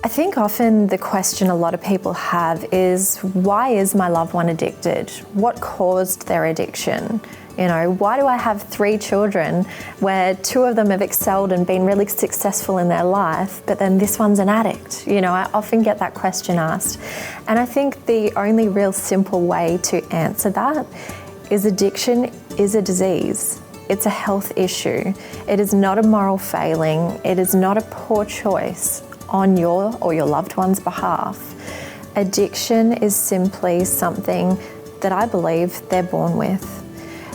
I think often the question a lot of people have is, why is my loved one addicted? What caused their addiction? Why do I have 3 children where 2 of them have excelled and been really successful in their life, but then this one's an addict? I often get that question asked. And I think the only real simple way to answer that is addiction is a disease. It's a health issue. It is not a moral failing. It is not a poor choice on your or your loved one's behalf. Addiction is simply something that I believe they're born with.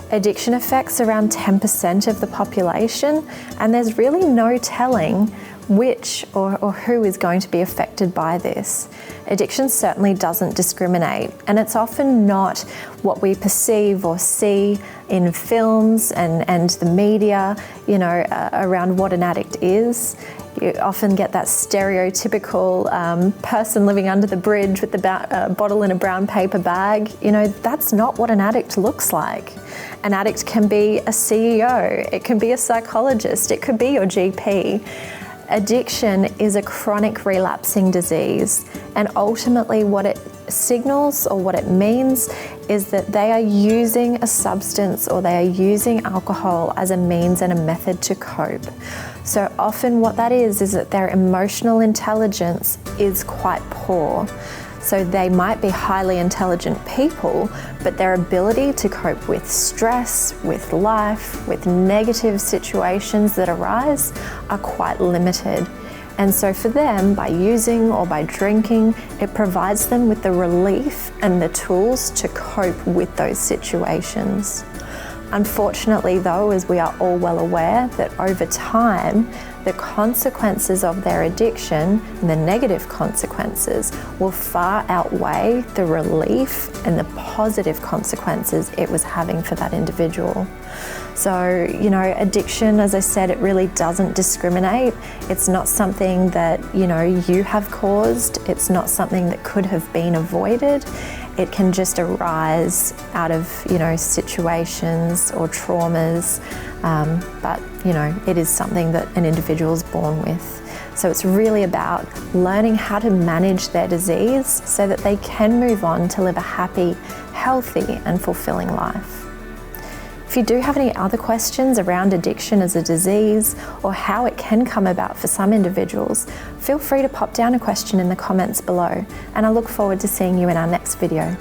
Addiction affects around 10% of the population, and there's really no telling which or who is going to be affected by this. Addiction certainly doesn't discriminate, and it's often not what we perceive or see in films and the media, around what an addict is. You often get that stereotypical person living under the bridge with the bottle in a brown paper bag. That's not what an addict looks like. An addict can be a CEO, it can be a psychologist, it could be your GP. Addiction is a chronic relapsing disease, and ultimately what it signals or what it means is that they are using a substance or they are using alcohol as a means and a method to cope. So often what that is that their emotional intelligence is quite poor. So they might be highly intelligent people, but their ability to cope with stress, with life, with negative situations that arise are quite limited. And so for them, by using or by drinking, it provides them with the relief and the tools to cope with those situations. Unfortunately though, as we are all well aware, that over time, the consequences of their addiction and the negative consequences will far outweigh the relief and the positive consequences it was having for that individual. So, addiction, as I said, it really doesn't discriminate. It's not something that, you have caused. It's not something that could have been avoided. It can just arise out of, situations or traumas, but it is something that an individual is born with. So it's really about learning how to manage their disease so that they can move on to live a happy, healthy and fulfilling life. If you do have any other questions around addiction as a disease or how it can come about for some individuals, feel free to pop down a question in the comments below, and I look forward to seeing you in our next video.